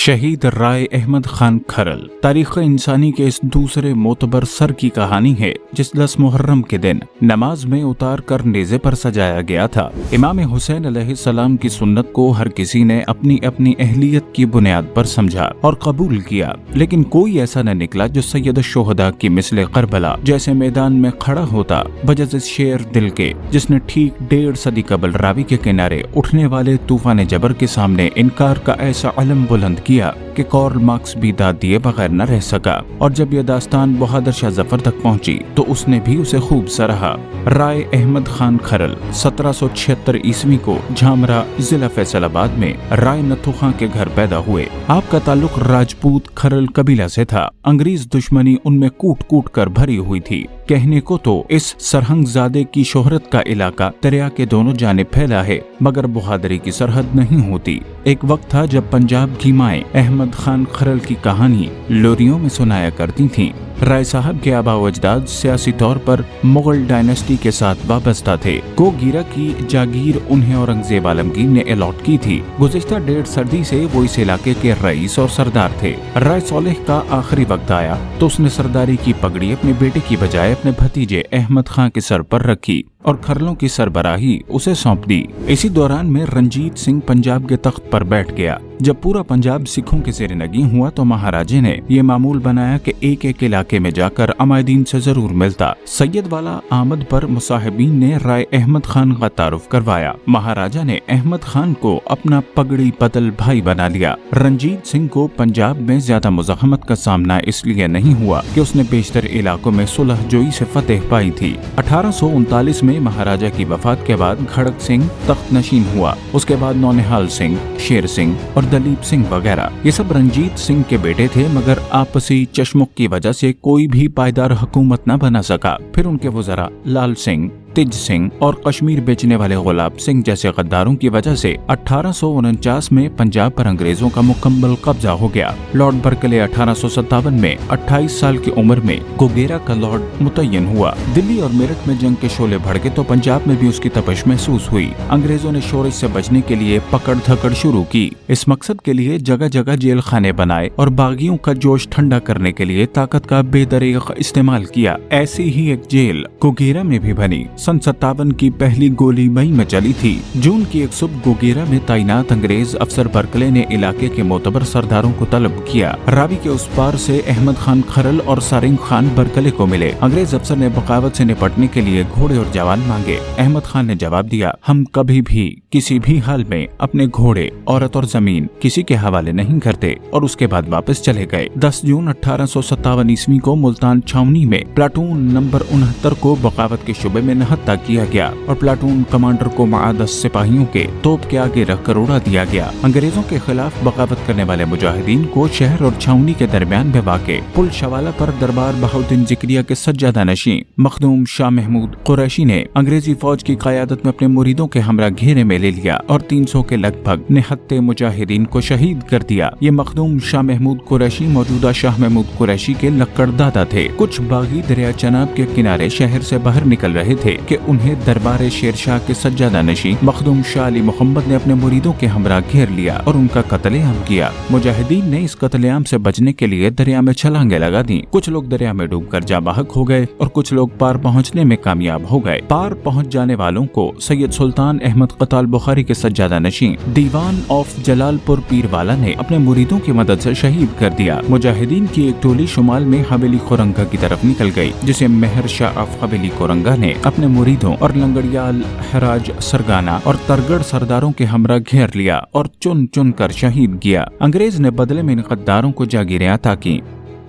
शहीद राय अहमद खान खरल तारीख इंसानी के इस दूसरे मोतबर सर की कहानी है जिस 10 मुहर्रम के दिन नमाज में उतार कर नेज़े पर सजाया गया था। इमाम हुसैन अलैहिस्सलाम की सुन्नत को हर किसी ने अपनी अपनी अहलियत की बुनियाद पर समझा और कबूल किया, लेकिन कोई ऐसा न निकला जो सैयद शुहदा की मिसले करबला जैसे मैदान में खड़ा होता बजज़ शेर दिल के, जिसने ठीक 1.5 सदी कबल रावी के किनारे उठने वाले तूफान जबर के सामने इनकार का ऐसा अलम बुलंद किया कि कार्ल मार्क्स भी दाद दिए बगैर न रह सका। और जब यह दास्तान बहादुर शाह जफर तक पहुंची तो उसने भी उसे खूब सराहा। राय अहमद खान खरल 1776 ईस्वी को झामरा जिला फैसलाबाद में राय नथु खां के घर पैदा हुए। आपका ताल्लुक राजपूत खरल कबीला से था। अंग्रेज दुश्मनी उनमें कूट कूट कर भरी हुई थी। कहने को तो इस सरहंगजादे की शोहरत का इलाका दरिया के दोनों जानिब फैला है, मगर बहादुरी की सरहद नहीं होती। एक वक्त था जब पंजाब की माएं अहमद खान खरल की कहानी लोरियों में सुनाया करती थीं। राय साहब के आबा अजदाद सियासी तौर पर मुगल डायनेस्टी के साथ वाबस्ता थे। गोगीरा की जागीर उन्हें औरंगजेब आलमगीर ने अलॉट की थी। गुज़िश्ता 1.5 सदी से वो इस इलाके के रईस और सरदार थे। राय सोलह का आखिरी वक्त आया तो उसने सरदारी की पगड़ी अपने बेटे की बजाय अपने भतीजे अहमद खां के सर पर रखी और खरलों की सरबराही उसे सौंप दी। इसी दौरान में रंजीत सिंह पंजाब के तख्त पर बैठ गया। जब पूरा पंजाब सिखों के ज़ेर नगी हुआ तो महाराजे ने ये मामूल बनाया कि एक एक इलाके में जाकर अमायदीन से जरूर मिलता। सैयद वाला आमद पर मुसाहिबीन ने राय अहमद खान का तारुफ करवाया। महाराजा ने अहमद खान को अपना पगड़ी पतल भाई बना लिया। रंजीत सिंह को पंजाब में ज्यादा मुज़ाहमत का सामना इसलिए नहीं हुआ कि उसने बेशतर इलाकों में सुलह जोई से फतेह पाई थी। 1839 में महाराजा की वफात के बाद खड़क सिंह तख्त नशीन हुआ। उसके बाद नौनिहाल सिंह, शेर सिंह और दलीप सिंह वगैरह ये सब रंजीत सिंह के बेटे थे, मगर आपसी चश्मुक की वजह से कोई भी पायदार हुकूमत न बना सका। फिर उनके वज़रा लाल सिंह, तिज सिंह और कश्मीर बेचने वाले गुलाब सिंह जैसे गद्दारों की वजह से 1849 में पंजाब पर अंग्रेजों का मुकम्मल कब्जा हो गया। लॉर्ड बर्कले 1857 में 28 साल की उम्र में गोगेरा का लॉर्ड मुतय्यन हुआ। दिल्ली और मेरठ में जंग के शोले भड़के तो पंजाब में भी उसकी तपश महसूस हुई। अंग्रेजों ने शोरश से बचने के लिए पकड़ धकड़ शुरू की। इस मकसद के लिए जगह जगह जेल खाने बनाए और बागियों का जोश ठंडा करने के लिए ताकत का बेदरीग इस्तेमाल किया। ऐसी ही एक जेल गोगेरा में भी बनी। सन 57 की पहली गोली मई में चली थी। जून की एक सुबह गोगेरा में तैनात अंग्रेज अफसर बर्कले ने इलाके के मोतबर सरदारों को तलब किया। रावी के उस पार से अहमद खान खरल और सारिंग खान बर्कले को मिले। अंग्रेज अफसर ने बगावत से निपटने के लिए घोड़े और जवान मांगे। अहमद खान ने जवाब दिया, हम कभी भी किसी भी हाल में अपने घोड़े, औरत और जमीन किसी के हवाले नहीं करते, और उसके बाद वापस चले गए। 10 जून 1857 ईस्वी को मुल्तान छावनी में प्लाटून नंबर 69 को बगावत के शुबे में नहत्ता किया गया और प्लाटून कमांडर को मादस सिपाहियों के तोप के आगे रखकर उड़ा दिया गया। अंग्रेजों के खिलाफ बगावत करने वाले मुजाहिदीन को शहर और छावनी के दरमियान में वाक़े पुल शवाला पर दरबार बहाउद्दीन ज़िक्रिया के सज्जादा नशीं मखदूम शाह महमूद कुरैशी ने अंग्रेजी फौज की क़यादत में अपने मुरीदों के हमरा घेरे में ले लिया और 300 के लगभग निहत्ते मुजाहिदीन को शहीद कर दिया। ये मखदूम शाह महमूद कुरैशी मौजूदा शाह महमूद कुरैशी के लक्कड़दादा थे। कुछ बागी दरिया चनाब के किनारे शहर से बाहर निकल रहे थे कि उन्हें दरबार शेर शाह के सज्जादा नशीं मखदूम शाह अली मोहम्मद ने अपने मुरीदों के हमरा घेर लिया और उनका कत्लेआम किया। मुजाहिदीन ने इस कत्लेआम से बचने के लिए दरिया में छलांगे लगा दी। कुछ लोग दरिया में डूबकर जाँ बहक हो गए और कुछ लोग पार पहुँचने में कामयाब हो गए। पार पहुँच जाने वालों को सैयद सुल्तान अहमद कताल बुखारी के सज्जादा नशीं दीवान ऑफ जलालपुर पीरवाला ने अपने मुरीदों की मदद से शहीद कर दिया। मुजाहिदीन की एक टोली शुमाल में हवेली कोरंगा की तरफ निकल गई, जिसे मेहर शाह ऑफ हवेली कोरंगा ने अपने मुरीदों और लंगड़ियाल, हराज, सरगाना और तरगढ़ सरदारों के हमरा घेर लिया और चुन चुन कर शहीद किया। अंग्रेज ने बदले में इन गद्दारों को जागीरें अता की।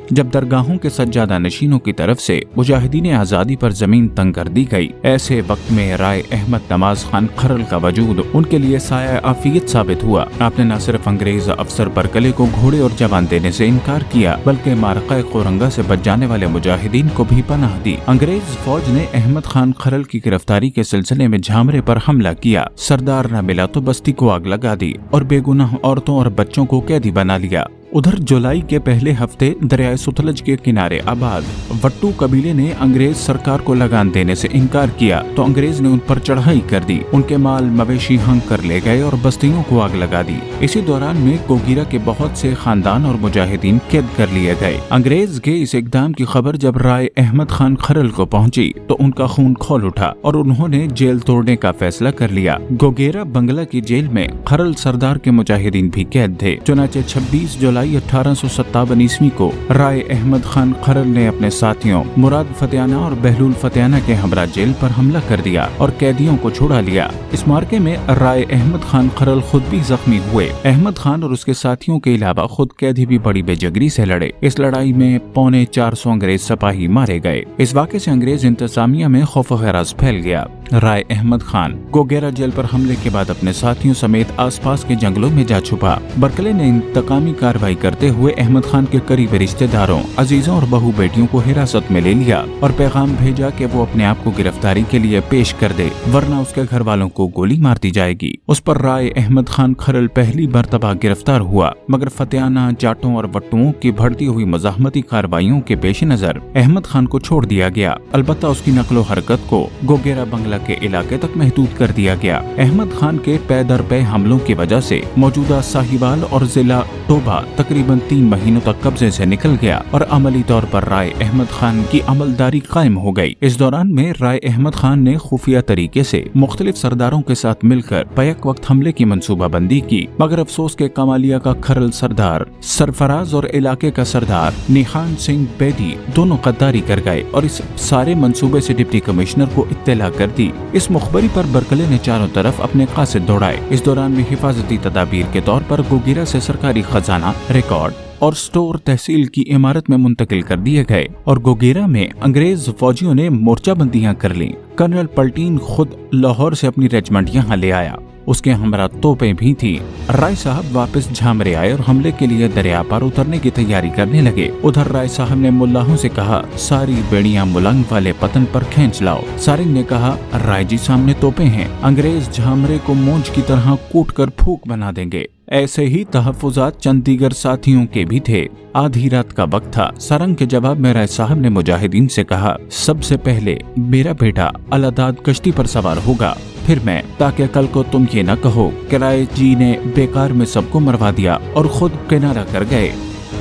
जब दरगाहों के सज्जादा नशीनों की तरफ से मुजाहिदीन आज़ादी पर जमीन तंग कर दी गई, ऐसे वक्त में राय अहमद नवाज खान खरल का वजूद उनके लिए साया आफियत साबित हुआ। आपने न सिर्फ अंग्रेज अफसर बर्कले को घोड़े और जवान देने से इनकार किया, बल्कि मारका कोरंगा से बच जाने वाले मुजाहिदीन को भी पनाह दी। अंग्रेज फौज ने अहमद खान खरल की गिरफ्तारी के सिलसिले में झामरे पर हमला किया। सरदार न मिला तो बस्ती को आग लगा दी और बेगुनाह औरतों और बच्चों को कैदी बना लिया। उधर जुलाई के पहले हफ्ते दरियाए सतलज के किनारे आबाद वट्टू कबीले ने अंग्रेज सरकार को लगान देने से इनकार किया तो अंग्रेज ने उन पर चढ़ाई कर दी। उनके माल मवेशी हंग कर ले गए और बस्तियों को आग लगा दी। इसी दौरान में गोगीरा के बहुत से खानदान और मुजाहिदीन कैद कर लिए गए। अंग्रेज के इस इकदाम की खबर जब राय अहमद खान खरल को पहुंची तो उनका खून खौल उठा और उन्होंने जेल तोड़ने का फैसला कर लिया। गोगेरा बंगला की जेल में खरल सरदार के मुजाहिदीन भी कैद थे। चुनाचे 26 जुलाई 1857 ईस्वी को राय अहमद खान खरल ने अपने साथियों मुराद फतेहाना और बहलूल फतेहाना के हमरा जेल पर हमला कर दिया और कैदियों को छुड़ा लिया। इस मार्के में राय अहमद खान खरल खुद भी जख्मी हुए। अहमद खान और उसके साथियों के अलावा खुद कैदी भी बड़ी बेजगरी से लड़े। इस लड़ाई में 450 अंग्रेज सिपाही मारे गए। इस वाक़े से अंग्रेज इंतजामिया में खौफ व हरास फैल गया। राय अहमद खान गोगेरा जेल पर हमले के बाद अपने साथियों समेत आसपास के जंगलों में जा छुपा। बर्कले ने इंतकामी कार्रवाई करते हुए अहमद खान के करीबी रिश्तेदारों, अजीजों और बहू बेटियों को हिरासत में ले लिया और पैगाम भेजा कि वो अपने आप को गिरफ्तारी के लिए पेश कर दे, वरना उसके घर वालों को गोली मार दी जाएगी। उस पर राय अहमद खान खरल पहली मर्तबा गिरफ्तार हुआ, मगर फतेहाना, जाटों और वट्टुओं की बढ़ती हुई मज़ाहमती कार्रवाइयों के पेश नजर अहमद खान को छोड़ दिया गया। अलबत्ता उसकी नकलो हरकत को गोगेरा बंगला के इलाके तक महदूद कर दिया गया। अहमद खान के पै दर पै हमलों की वजह से मौजूदा साहिवाल और जिला टोबा तकरीबन 3 महीनों तक कब्जे से निकल गया और अमली तौर पर राय अहमद खान की अमलदारी कायम हो गई। इस दौरान में राय अहमद खान ने खुफिया तरीके से मुख्तलिफ सरदारों के साथ मिलकर बैक वक्त हमले की मंसूबाबंदी की, मगर अफसोस के कमालिया का खरल सरदार सरफराज और इलाके का सरदार निहान सिंह बेदी दोनों गद्दारी कर गए और इस सारे मंसूबे से डिप्टी कमिश्नर को इत्तला कर दी। इस मुखबरी पर बर्कले ने चारों तरफ अपने कासिद दौड़ाए। इस दौरान में हिफाजती तदाबीर के तौर पर गोगीरा से सरकारी खजाना, रिकॉर्ड और स्टोर तहसील की इमारत में मुंतकिल कर दिए गए और गोगेरा में अंग्रेज फौजियों ने मोर्चाबंदियां कर ली। कर्नल पलटीन खुद लाहौर से अपनी रेजिमेंट यहाँ ले आया, उसके हमरा तोपें भी थी। राय साहब वापस झामरे आए और हमले के लिए दरिया पर उतरने की तैयारी करने लगे। उधर राय साहब ने मुल्लाहों से कहा, सारी बेड़ियां मुलंग वाले पतन पर खींच लाओ। सारिंग ने कहा, राय जी सामने तोपें हैं, अंग्रेज झामरे को मूंज की तरह कूट कर फूक बना देंगे। ऐसे ही तहफ्फुजात चंद दीगर साथियों के भी थे। आधी रात का वक्त था। सारंग के जवाब में राय साहब ने मुजाहिदीन से कहा, सबसे पहले मेरा बेटा अलादाद कश्ती पर सवार होगा, फिर मैं, ताकि कल को तुम ये न कहो कि राय जी ने बेकार में सबको मरवा दिया और खुद किनारा कर गए।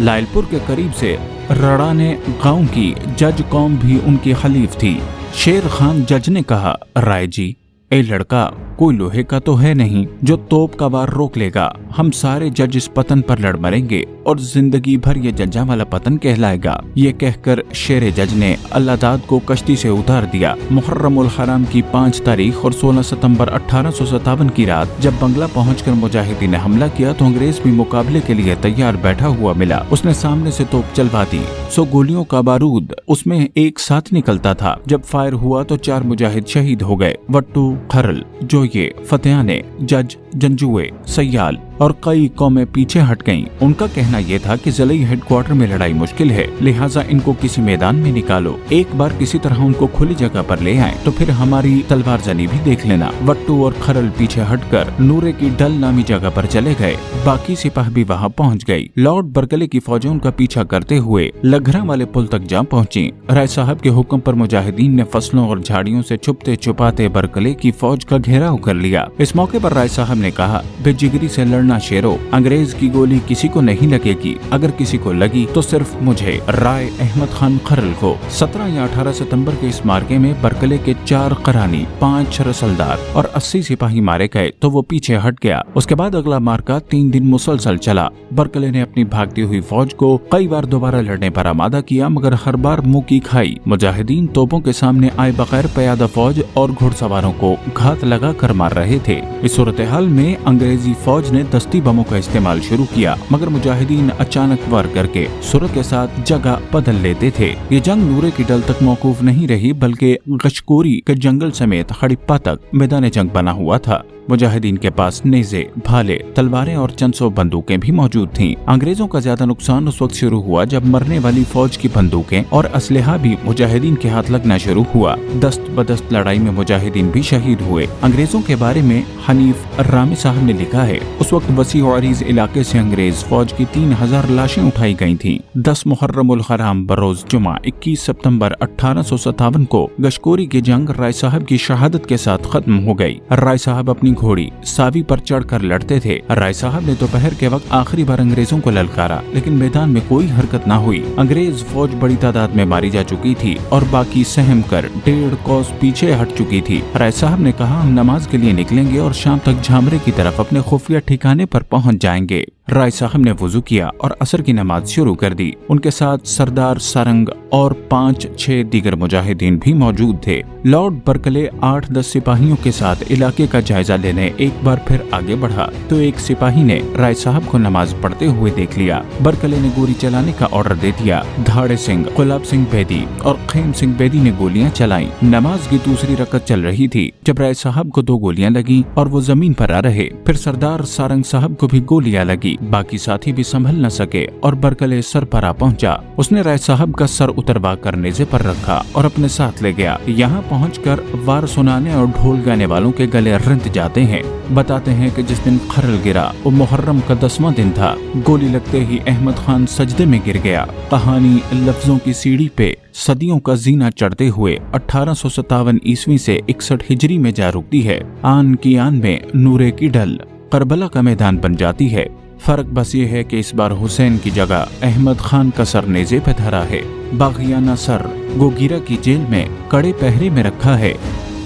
लायलपुर के करीब से रड़ाने गांव की जज कौम भी उनकी खलीफ थी। शेर खान जज ने कहा, राय जी, ए लड़का, कोई लोहे का तो है नहीं जो तोप का वार रोक लेगा। हम सारे जज इस पतन पर लड़ मरेंगे और जिंदगी भर ये जज्जा वाला पतन कहलाएगा। ये कहकर शेर जज ने अल्लादाद को कश्ती से उतार दिया। मुहर्रमुल हराम की 5 तारीख और 16 सितंबर 1857 की रात जब बंगला पहुंचकर मुजाहिदीन ने हमला किया तो अंग्रेज भी मुकाबले के लिए तैयार बैठा हुआ मिला। उसने सामने से तोप चलवा दी। 100 गोलियों का बारूद उसमें एक साथ निकलता था। जब फायर हुआ तो 4 मुजाहिद शहीद हो गए। वट्टू, खरल, जोये, फतेहाने, जज, जंजुए, सयाल और कई कौमें पीछे हट गईं। उनका कहना यह था कि ज़िले हेडक्वार्टर में लड़ाई मुश्किल है, लिहाजा इनको किसी मैदान में निकालो। एक बार किसी तरह उनको खुली जगह पर ले आए तो फिर हमारी तलवार जनी भी देख लेना। वट्टू और खरल पीछे हटकर नूरे की डल नामी जगह पर चले गए। बाकी सिपाह भी वहाँ पहुँच गयी। लॉर्ड बर्कले की फौजें उनका पीछा करते हुए लघरा वाले पुल तक जा पहुँची। राय साहब के हुक्म पर मुजाहिदीन ने फसलों और झाड़ियों से छुपते छुपाते बर्कले की फौज का घेराव कर लिया। इस मौके पर राय साहब ने कहा, बेजिगरी से लड़ना शेरो, अंग्रेज की गोली किसी को नहीं लगेगी, अगर किसी को लगी तो सिर्फ मुझे, राय अहमद खान खरल को। 17 या 18 सितंबर के इस मार्के में बर्कले के 4 करानी, 5 रसलदार और 80 सिपाही मारे गए तो वो पीछे हट गया। उसके बाद अगला मार्का 3 दिन मुसलसल चला। बर्कले ने अपनी भागती हुई फौज को कई बार दोबारा लड़ने पर आमादा किया, मगर हर बार मुंह की खाई। मुजाहिदीन तोपों के सामने आए बगैर प्यादा फौज और घुड़सवारों को घात लगा कर मार रहे थे। इस सूरत हाल में अंग्रेजी फौज ने दस्ती बमों का इस्तेमाल शुरू किया, मगर मुजाहिदीन अचानक वार करके सूरत के साथ जगह बदल लेते थे। ये जंग नूरे की डल तक मौकूफ नहीं रही, बल्कि गशकोरी के जंगल समेत हड़िप्पा तक मैदान जंग बना हुआ था। मुजाहिदीन के पास नेज़े, भाले, तलवारें और चंद सौ बंदूकें भी मौजूद थीं। अंग्रेजों का ज्यादा नुकसान उस वक्त शुरू हुआ जब मरने वाली फौज की बंदूकें और असलहा भी मुजाहिदीन के हाथ लगना शुरू हुआ। दस्त बदस्त लड़ाई में मुजाहिदीन भी शहीद हुए। अंग्रेजों के बारे में हनीफ अर्रामी साहब ने लिखा है, उस वक्त वसी और अरीज इलाके से अंग्रेज फौज की 3000 लाशें उठाई गई थीं। 10 मुहर्रम उल हराम बरोज जुमा 21 सितंबर 1857 को गशकोरी की जंग राय साहब की शहादत के साथ खत्म हो गई। राय साहब अपनी घोड़ी सावी पर चढ़कर लड़ते थे। राय साहब ने दोपहर के वक्त आखिरी बार अंग्रेजों को ललकारा, लेकिन मैदान में कोई हरकत न हुई। अंग्रेज फौज बड़ी तादाद में मारी जा चुकी थी और बाकी सहम कर 1.5 कोस पीछे हट चुकी थी। राय साहब ने कहा, हम नमाज के लिए निकलेंगे और शाम तक झामरे की तरफ अपने खुफिया ठिकाने पर पहुंच जाएंगे। राय साहब ने वुजू किया और असर की नमाज शुरू कर दी। उनके साथ सरदार सारंग और 5-6 दीगर मुजाहिदीन भी मौजूद थे। लॉर्ड बर्कले 8-10 सिपाहियों के साथ इलाके का जायजा लेने एक बार फिर आगे बढ़ा तो एक सिपाही ने राय साहब को नमाज पढ़ते हुए देख लिया। बर्कले ने गोली चलाने का ऑर्डर दे दिया। धाड़े सिंह, गुलाब सिंह बेदी और खेम सिंह बेदी ने गोलियां चलाई। नमाज की दूसरी रकत चल रही थी जब राय साहब को 2 गोलियां लगी और वो जमीन पर आ रहे। फिर सरदार सारंग साहब को भी गोलियां लगी। बाकी साथी भी संभल न सके और बर्कले सर पर आ पहुंचा। उसने राय साहब का सर उतरवा कर नेज़े पर रखा और अपने साथ ले गया। यहाँ पहुंचकर वार सुनाने और ढोल गाने वालों के गले रिंध जाते हैं। बताते हैं कि जिस दिन खरल गिरा वो मुहर्रम का 10वां दिन था। गोली लगते ही अहमद खान सजदे में गिर गया। कहानी लफ्जों की सीढ़ी पे सदियों का जीना चढ़ते हुए 1857 ईस्वी से 61 हिजरी में जा रुकती है। आन की आन में नूरे की ढल करबला का मैदान बन जाती है। फर्क बस ये है कि इस बार हुसैन की जगह अहमद खान का सर नेज़े पे धरा है। बागियाना सर गोगीरा की जेल में कड़े पहरे में रखा है।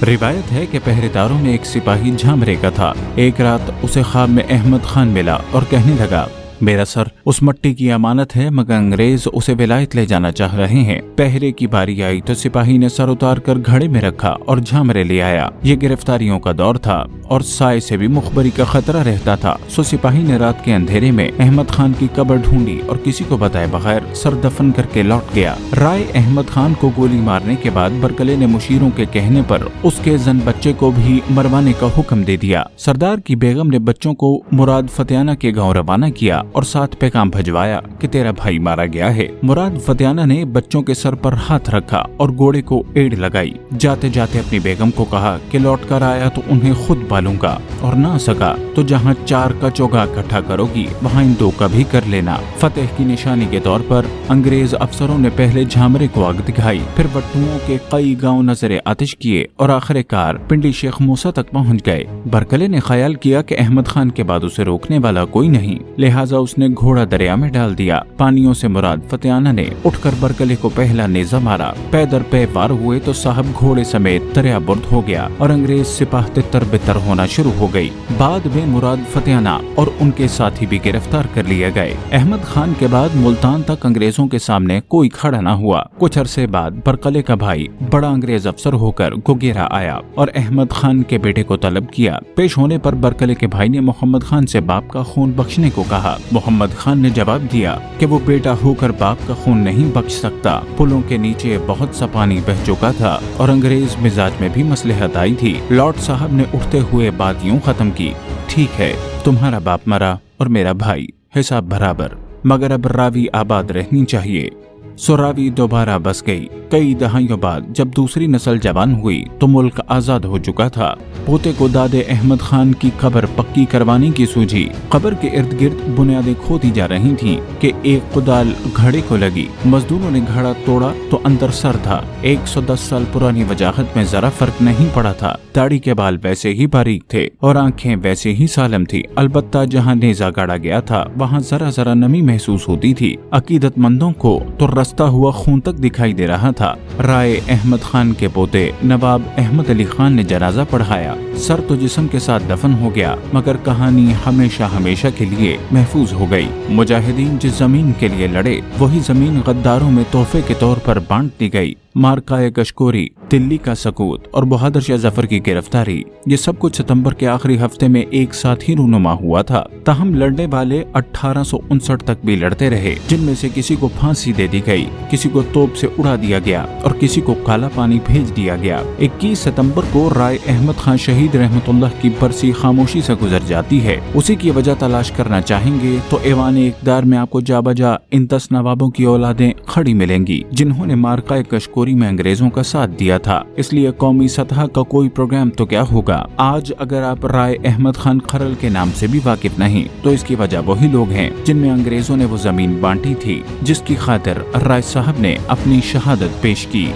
रिवायत है कि पहरेदारों में एक सिपाही झामरे का था। एक रात उसे ख्वाब में अहमद खान मिला और कहने लगा, मेरा सर उस मट्टी की अमानत है, मगर अंग्रेज उसे विलायत ले जाना चाह रहे हैं। पहरे की बारी आई तो सिपाही ने सर उतार कर घड़े में रखा और झामरे ले आया। ये गिरफ्तारियों का दौर था और साय से भी मुखबरी का खतरा रहता था। सो सिपाही ने रात के अंधेरे में अहमद खान की कब्र ढूंढी और किसी को बताए बगैर सर दफन करके लौट गया। राय अहमद खान को गोली मारने के बाद बर्कले ने मुशीरों के कहने पर उसके जन बच्चे को भी मरवाने का हुक्म दे दिया। सरदार की बेगम ने बच्चों को मुराद फतेयाना के गाँव रवाना किया और साथ पैगाम भिजवाया कि तेरा भाई मारा गया है। मुराद फतेयाना ने बच्चों के सर पर हाथ रखा और घोड़े को एड़ लगाई। जाते जाते अपनी बेगम को कहा कि लौट कर आया तो उन्हें खुद पालूंगा और ना सका तो जहाँ 4 का चौगा इकट्ठा करोगी वहाँ इन 2 का भी कर लेना। फतेह की निशानी के तौर पर अंग्रेज अफसरों ने पहले झामरे को आग दिखाई, फिर बट्टुओं के कई गाँव नजरे आतिश किए और आखिरकार पिंडी शेख मूसा तक पहुँच गए। बर्कले ने ख्याल किया कि अहमद खान के बाद उसे रोकने वाला कोई नहीं, लिहाजा उसने घोड़ा दरिया में डाल दिया। पानियों से मुराद फतेयाना ने उठकर बर्कले को पहला नेज़ा मारा। पैदर पे वार हुए तो साहब घोड़े समेत दरिया बुर्द हो गया और अंग्रेज सिपाह तितर बितर होना शुरू हो गई। बाद में मुराद फतेयाना और उनके साथी भी गिरफ्तार कर लिए गए। अहमद खान के बाद मुल्तान तक अंग्रेजों के सामने कोई खड़ा न हुआ। कुछ अरसे बाद बर्कले का भाई बड़ा अंग्रेज अफसर होकर गोगेरा आया और अहमद खान के बेटे को तलब किया। पेश होने पर बर्कले के भाई ने मोहम्मद खान से बाप का खून बख्शने को कहा। मोहम्मद खान ने जवाब दिया कि वो बेटा होकर बाप का खून नहीं बख्श सकता। पुलों के नीचे बहुत सा पानी बह चुका था और अंग्रेज मिजाज में भी मसलहत आई थी। लॉर्ड साहब ने उठते हुए बात यूं खत्म की, ठीक है तुम्हारा बाप मरा और मेरा भाई, हिसाब बराबर, मगर अब रावी आबाद रहनी चाहिए। सो रावी दोबारा बस गई। कई दहाइयों बाद जब दूसरी नस्ल जवान हुई तो मुल्क आजाद हो चुका था। पोते को दादे अहमद खान की कब्र पक्की करवाने की सूझी। कब्र के इर्द गिर्द बुनियादें खोदी जा रही थीं कि एक कुदाल घड़े को लगी। मजदूरों ने घड़ा तोड़ा तो अंदर सर था। 110 साल पुरानी वजाहत में जरा फर्क नहीं पड़ा था। दाढ़ी के बाल वैसे ही बारीक थे और आंखें वैसे ही सालम थी। अलबत्ता जहाँ नेजा गाड़ा गया था वहाँ जरा जरा नमी महसूस होती थी। अकीदतमंदों को तो रस्ता हुआ खून तक दिखाई दे रहा था। राय अहमद खान के पोते नवाब अहमद अली खान ने जनाजा पढ़ाया। सर तो जिस्म के साथ दफन हो गया, मगर कहानी हमेशा हमेशा के लिए महफूज हो गई। मुजाहिदीन जिस जमीन के लिए लड़े वही जमीन गद्दारों में तोहफे के तौर पर बांट दी गई। मारकाए कशकोरी, दिल्ली का सकूत और बहादुर शाह जफर की गिरफ्तारी, ये सब कुछ सितंबर के आखिरी हफ्ते में एक साथ ही रूनुमा हुआ था। ताहम लड़ने वाले 1859 तक भी लड़ते रहे, जिनमें से किसी को फांसी दे दी गई, किसी को तोप से उड़ा दिया गया और किसी को काला पानी भेज दिया गया। 21 सितंबर को राय अहमद खान शहीद रहमतुल्लाह की बरसी खामोशी से गुजर जाती है। उसी की वजह तलाश करना चाहेंगे तो ऐवान इक़्तिदार में आपको जाबजा इन 10 नवाबों की औलादें खड़ी मिलेंगी, जिन्होंने मारकाए कशकोरी में अंग्रेजों का साथ दिया था। इसलिए कौमी सतह का कोई प्रोग्राम तो क्या होगा। आज अगर आप राय अहमद खान खरल के नाम से भी वाकिफ नहीं, तो इसकी वजह वही लोग हैं जिनमें अंग्रेजों ने वो जमीन बांटी थी जिसकी खातिर राय साहब ने अपनी शहादत पेश की।